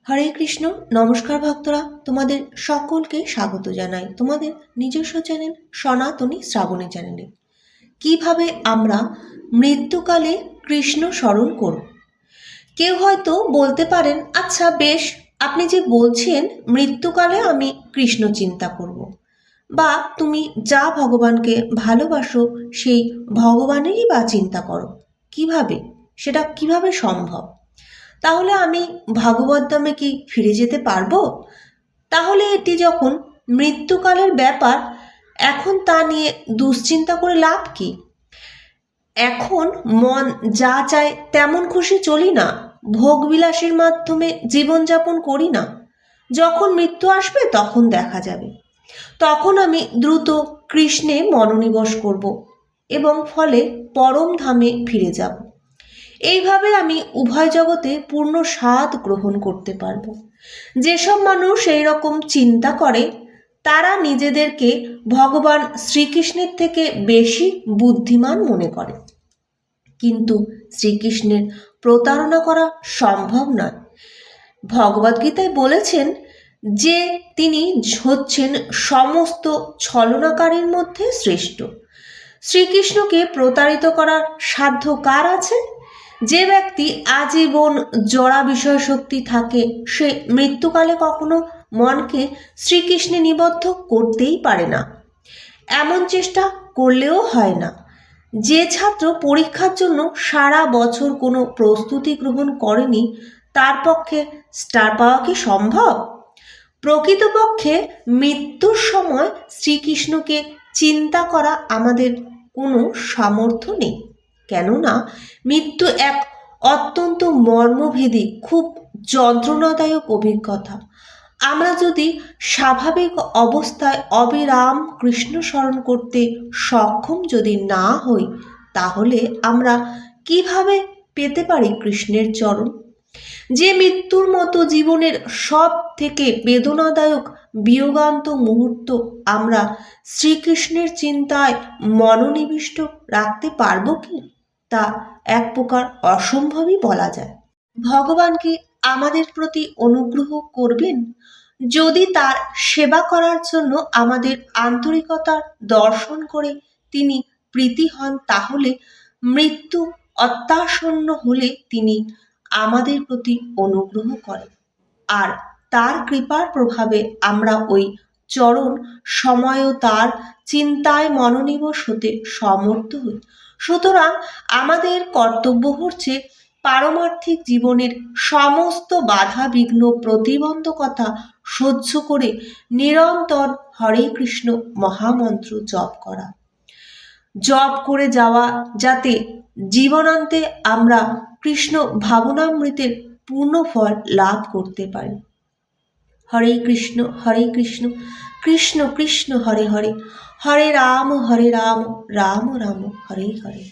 হরে কৃষ্ণ। নমস্কার ভক্তরা, তোমাদের সকলকে স্বাগত জানাই তোমাদের নিজস্ব চ্যানেল সনাতনী শ্রাবণী চ্যানেলে। কিভাবে আমরা মৃত্যুকালে কৃষ্ণ স্মরণ করব। কেউ হয়তো বলতে পারেন, আচ্ছা বেশ, আপনি যে বলছেন মৃত্যুকালে আমি কৃষ্ণ চিন্তা করব, বা তুমি যা ভগবানকে ভালোবাসো সেই ভগবানেরই বা চিন্তা করো, সেটা কিভাবে সম্ভব? তাহলে আমি ভগবদ্ধামে কি ফিরে যেতে পারবো? তাহলে এটি যখন মৃত্যুকালের ব্যাপার, এখন তা নিয়ে দুশ্চিন্তা করে লাভ কি? এখন মন যা চায় তেমন খুশি চলি না, ভোগবিলাসের মাধ্যমে জীবনযাপন করি না। যখন মৃত্যু আসবে তখন দেখা যাবে, তখন আমি দ্রুত কৃষ্ণে মনোনিবেশ করব এবং ফলে পরম ধামে ফিরে যাব। এইভাবে আমি উভয় জগতে পূর্ণ স্বাদ গ্রহণ করতে পারব। যেসব মানুষ এই রকম চিন্তা করে তারা নিজেদেরকে ভগবান শ্রীকৃষ্ণের থেকে বেশি বুদ্ধিমান মনে করে, কিন্তু শ্রীকৃষ্ণের প্রতারণা করা সম্ভব নয়। ভগবদ্গীতায় বলেছেন যে তিনি হচ্ছেন সমস্ত ছলনাকারীর মধ্যে শ্রেষ্ঠ। শ্রীকৃষ্ণকে প্রতারিত করার সাধ্য কার আছে? যে ব্যক্তি আজীবন জড়া বিষয় শক্তি থাকে, সে মৃত্যুকালে কখনো মনকে শ্রীকৃষ্ণে নিবদ্ধ করতেই পারে না, এমন চেষ্টা করলেও হয় না। যে ছাত্র পরীক্ষার জন্য সারা বছর কোনো প্রস্তুতি গ্রহণ করেনি, তার পক্ষে স্টার পাওয়া কি সম্ভব? প্রকৃতপক্ষে মৃত্যুর সময় শ্রীকৃষ্ণকে চিন্তা করা আমাদের কোনো সামর্থ্য নেই, কেননা মৃত্যু এক অত্যন্ত মর্মভেদী, খুব যন্ত্রণাদায়ক অভিজ্ঞতা। আমরা যদি স্বাভাবিক অবস্থায় অবিরাম কৃষ্ণ স্মরণ করতে সক্ষম যদি না হই, তাহলে আমরা কিভাবে পেতে পারি কৃষ্ণের চরণ? যে মৃত্যুর মতো জীবনের সব থেকে বেদনাদায়ক বিয়োগান্ত মুহূর্ত আমরা শ্রীকৃষ্ণের চিন্তায় মনোনিবিষ্ট রাখতে পারবো কি, তা এক প্রকার অসম্ভবই বলা যায়। ভগবান কি আমাদের প্রতি অনুগ্রহ করবেন? যদি তার সেবা করার জন্য আমাদের আন্তরিকতার দর্শন করে তিনি প্রীতি হন, তাহলে মৃত্যু অত্যাসন্ন হলে তিনি আমাদের প্রতি অনুগ্রহ করেন, আর তার কৃপার প্রভাবে আমরা ওই চরণ সময়ও তার চিন্তায় মনোনিবেশ হতে সমর্থ হই। সুতরাং আমাদের কর্তব্য হচ্ছে পারমার্থিক জীবনের সমস্ত বাধা বিঘ্ন প্রতিবন্ধকতা সহ্য করে নিরন্তর হরে কৃষ্ণ মহামন্ত্র জপ করা, জপ করে যাওয়া, যাতে জীবনান্তে আমরা কৃষ্ণ ভাবনামৃতের পূর্ণ ফল লাভ করতে পারি। হরে কৃষ্ণ কৃষ্ণ কৃষ্ণ হরে হরে, হরে রাম রাম রাম হরে হরে।